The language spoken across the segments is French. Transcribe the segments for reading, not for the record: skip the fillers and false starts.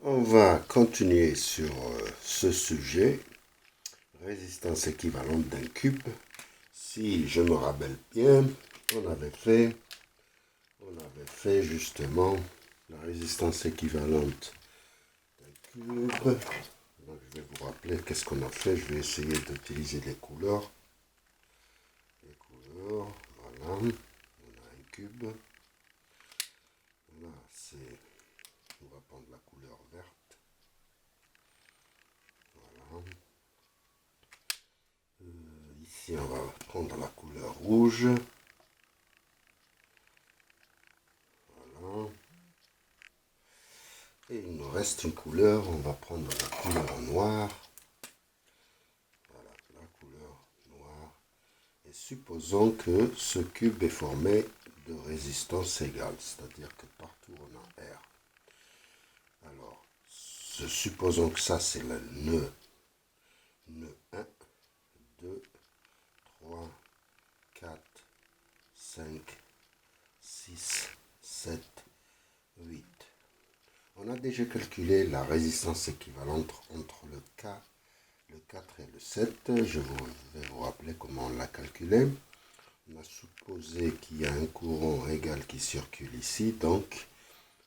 On va continuer sur ce sujet, résistance équivalente d'un cube. Si je me rappelle bien, on avait fait justement la résistance équivalente d'un cube. Donc je vais vous rappeler qu'est-ce qu'on a fait. Je vais essayer d'utiliser les couleurs. Les couleurs, voilà. On a un cube. Là, on va prendre la couleur verte. Voilà. Ici, on va prendre la couleur rouge. Voilà. Et il nous reste une couleur. On va prendre la couleur noire. Voilà, la couleur noire. Et supposons que ce cube est formé de résistance égale, c'est-à-dire que partout on a R. Alors, supposons que ça c'est le nœud. Nœud 1, 2, 3, 4, 5, 6, 7, 8. On a déjà calculé la résistance équivalente entre le 4 et le 7. Je vais vous rappeler comment on l'a calculé. On a supposé qu'il y a un courant égal qui circule ici, donc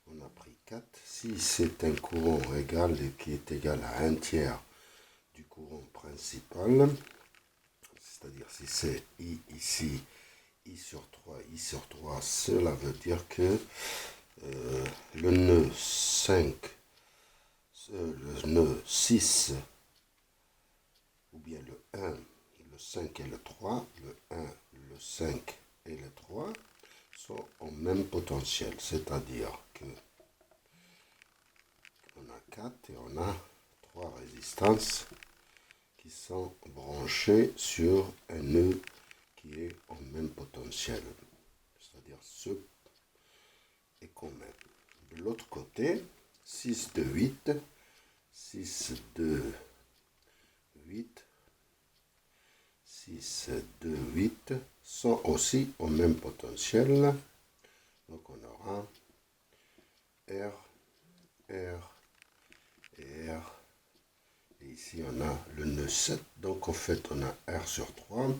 on a pris 4. Si c'est un courant égal et qui est égal à un tiers du courant principal, c'est-à-dire si c'est I ici, I sur 3, cela veut dire que le nœud 5, le nœud 6, ou bien le 1, le 5 et le 3, le 1, le 5 et le 3 sont en même potentiel, c'est-à-dire que on a 4 et on a 3 résistances qui sont branchées sur un nœud qui est en même potentiel, c'est-à-dire ce est commun. De l'autre côté, 6 de 8, 6 de 8, 6 de 8 sont aussi au même potentiel. Donc on aura R, R et R. Et ici on a le nœud 7. Donc en fait on a R sur 3,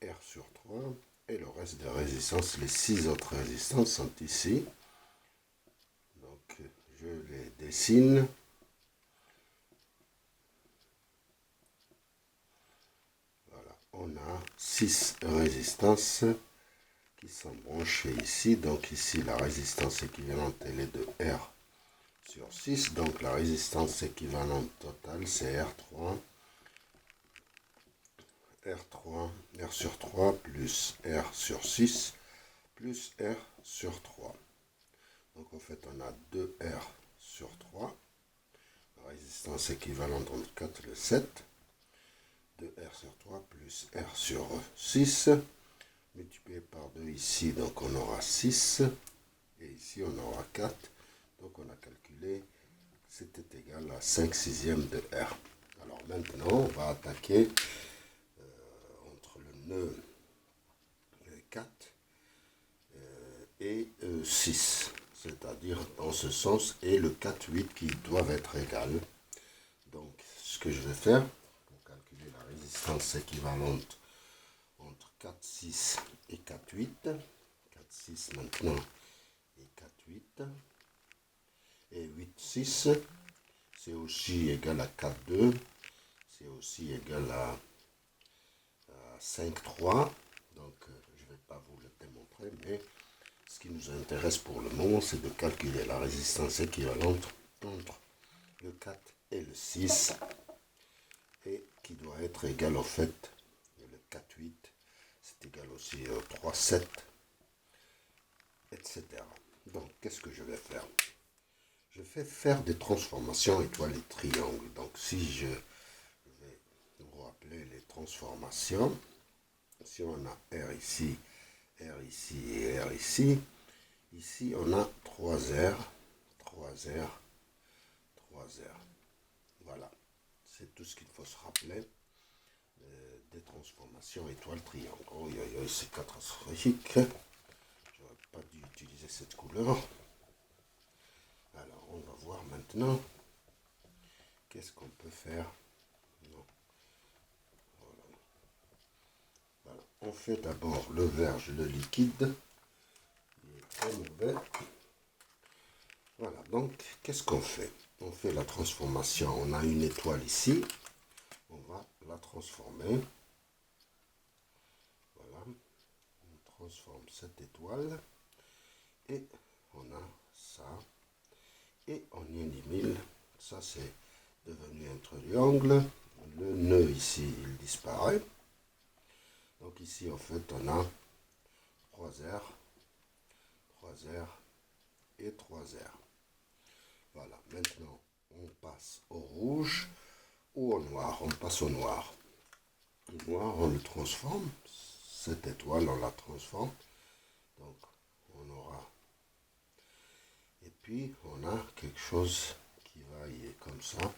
R sur 3. Et le reste des résistances, les 6 autres résistances sont ici. Donc je les dessine. Voilà, on a 6 résistances qui sont branchées ici. Donc ici la résistance équivalente elle est de R sur 6. Donc la résistance équivalente totale c'est R3. R3, R sur 3 plus R sur 6 plus R sur 3. Donc en fait on a 2R sur 3. La résistance équivalente entre 4 et le 7. 2R sur 3 plus R sur 6. Multiplié par 2 ici, donc on aura 6. Et ici on aura 4. Donc on a calculé c'était égal à 5 sixièmes de R. Alors maintenant on va attaquer entre le nœud 4 et 6, c'est-à-dire dans ce sens, et le 4, 8 qui doivent être égales. Donc ce que je vais faire pour calculer la résistance équivalente entre 4, 6 et 4, 8, 4, 6 maintenant et 4, 8, et 8, 6, c'est aussi égal à 4, 2, c'est aussi égal à 5, 3. Donc je ne vais pas vous le démontrer, mais ce qui nous intéresse pour le moment, c'est de calculer la résistance équivalente entre le 4 et le 6, et qui doit être égale au fait, le 4, 8, c'est égal aussi au 3, 7, etc. Donc, qu'est-ce que je vais faire? Je vais faire des transformations étoiles et triangles. Donc, si je vais vous rappeler les transformations, si on a R ici et R ici, ici on a 3R, 3R, 3R. Voilà, c'est tout ce qu'il faut se rappeler des transformations étoile-triangle. Oh, c'est catastrophique. J'aurais pas dû utiliser cette couleur. Alors, on va voir maintenant qu'est-ce qu'on peut faire. Non. Voilà. On fait d'abord le verge, le liquide. Il est très mauvais. Voilà, donc qu'est-ce qu'on fait? On fait la transformation. On a une étoile ici. On va la transformer. Voilà. On transforme cette étoile. Et on a ça. Et on élimine. Ça, c'est devenu un triangle. Le nœud ici, il disparaît. Donc ici, en fait, on a 3 R, 3 R et 3 R. Voilà, maintenant, on passe au rouge ou au noir. On passe au noir. Le noir, on le transforme. Cette étoile, on la transforme. Donc, on aura... Et puis, on a quelque chose qui va y être comme ça.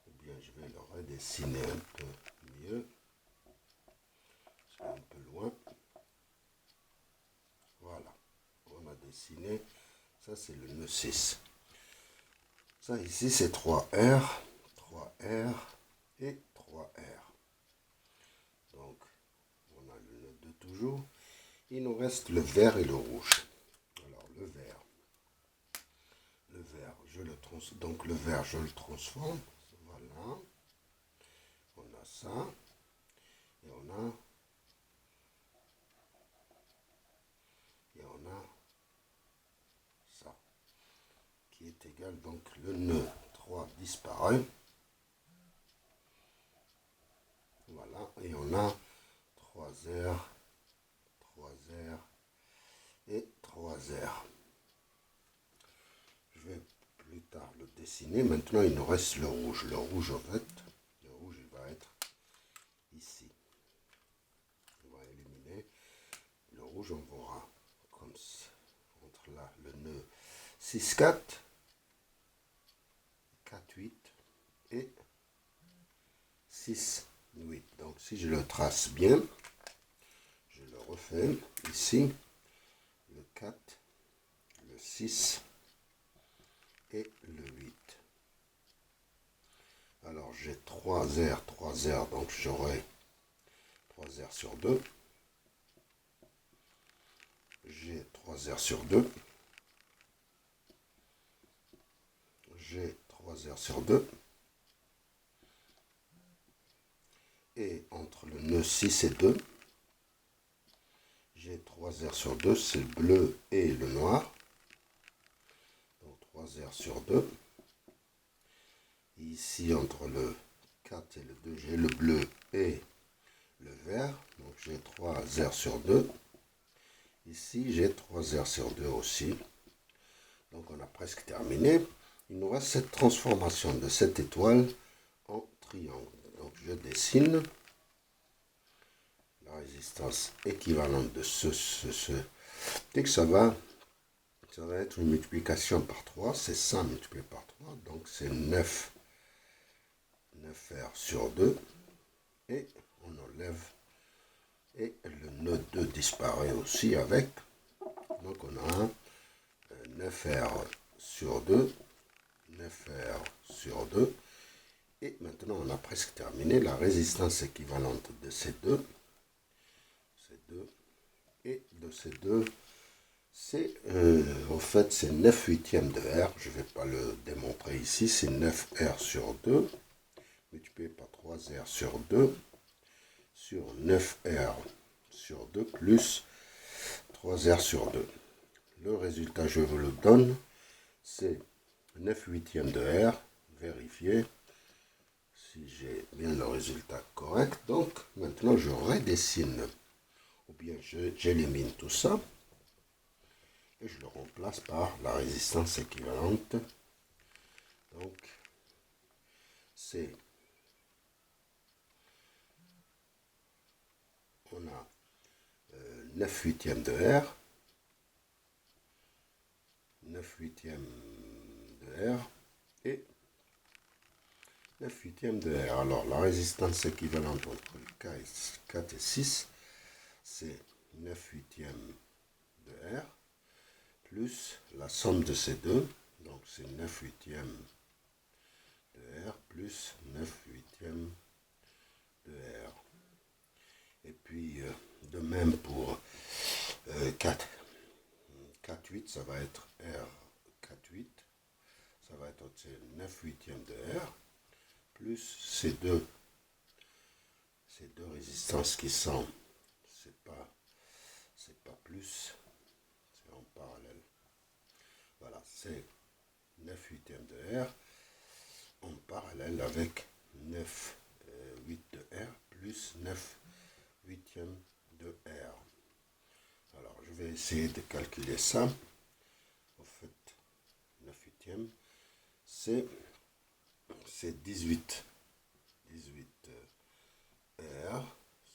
Ou bien, je vais le redessiner un peu mieux. C'est un peu loin. Voilà. On a dessiné. Ça, c'est le nœud 6. Ça, ici, c'est 3R, 3R et 3R. Donc, on a le nœud 2 toujours. Il nous reste le vert et le rouge. Alors, le vert, je le transforme. Donc, le vert, je le transforme. Voilà. On a ça. Et on a ça. Qui est égal, donc, le nœud 3 disparaît. Voilà. Et on a 3R, 3R et 3R. Je vais plus tard le dessiner. Maintenant, il nous reste le rouge. Le rouge, en fait, le rouge, il va être ici. On va éliminer. Le rouge, on verra comme ça, entre là, le nœud 6, 4, 4, 8 et 6, 8. Donc, si je le trace bien, je le refais ici, le 4, le 6 et le 8. Alors, j'ai 3 R, donc j'aurai 3 R sur 2. J'ai 3 R sur 2. J'ai 3 R sur 2. Et entre le nœud 6 et 2, j'ai 3 R sur 2, c'est le bleu et le noir. Donc 3 R sur 2. Ici, entre le 4 et le 2, j'ai le bleu et le vert. Donc j'ai 3 R sur 2. Ici, j'ai 3 R sur 2 aussi. Donc on a presque terminé. Il nous reste cette transformation de cette étoile en triangle. Donc je dessine la résistance équivalente de ce. Dès que ça va être une multiplication par 3. C'est 100 multiplié par 3. Donc c'est 9 R sur 2. Et on enlève. Et le nœud 2 disparaît aussi avec. Donc on a 9 R sur 2. 9 R sur 2. Et maintenant, on a presque terminé la résistance équivalente de ces deux. Et de ces deux, c'est en fait, c'est 9 huitièmes de R. Je ne vais pas le démontrer ici. C'est 9 R sur 2, multiplié par 3 R sur 2, sur 9 R sur 2, plus 3 R sur 2. Le résultat, je vous le donne, c'est 9 huitièmes de R. Vérifiez si j'ai bien le résultat correct. Donc, maintenant, je redessine, ou bien j'élimine tout ça, et je le remplace par la résistance équivalente. Donc, c'est, on a 9 huitièmes de R, 9 huitièmes de R, et 9 huitièmes de R. Alors, la résistance équivalente entre 4 et 6, c'est 9 huitièmes de R, plus la somme de ces deux, Donc c'est 9 huitièmes de R plus 9 huitièmes de R. Et puis de même pour 4. 4,8, ça va être R 4,8. Ça va être 9 huitièmes de R plus ces deux résistances qui sont, c'est pas plus, c'est en parallèle. Voilà, c'est 9 huitièmes de R en parallèle avec 9 8 de R plus 9 huitièmes de R. Alors, je vais essayer de calculer ça. En fait, 9 huitièmes, c'est 18 R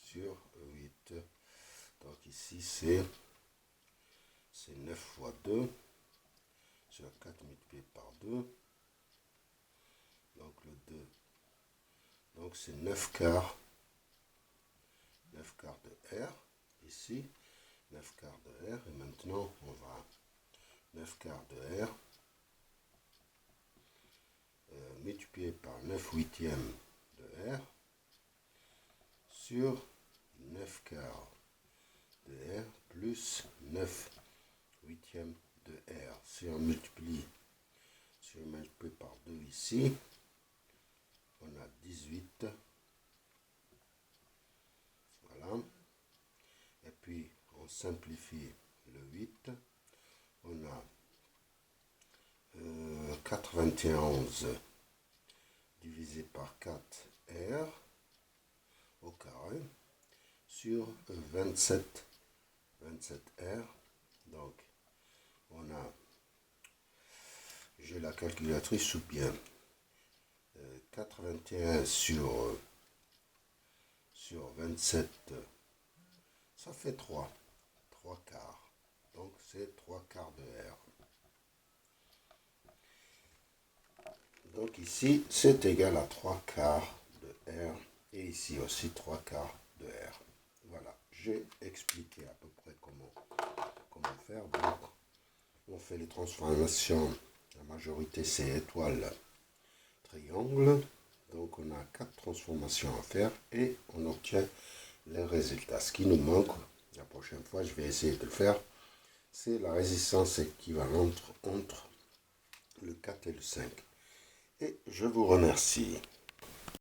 sur 8. Donc ici, c'est 9 fois 2 sur 4 multiplié par 2. Donc le 2. Donc c'est 9 quarts. 9 quarts de R. Ici, 9 quarts de R. Et maintenant, on va 9 quarts de R multiplié par 9 huitièmes de R sur 9 quarts de R plus 9 huitièmes de R. Si on multiplie par 2 ici, on a 18. Voilà. Et puis, on simplifie le 8. On a 91 divisé par 4 R au carré sur 27 R. Donc, on a, j'ai la calculatrice ou bien 81 sur 27, ça fait 3 quarts. Donc, c'est 3 quarts de R. Donc ici, c'est égal à 3 quarts de R. Et ici aussi 3 quarts de R. Voilà, j'ai expliqué à peu près comment faire. Donc, on fait les transformations. La majorité, c'est étoile, triangle. Donc, on a 4 transformations à faire et on obtient les résultats. Ce qui nous manque, la prochaine fois, je vais essayer de le faire, c'est la résistance équivalente entre le 4 et le 5. Et je vous remercie.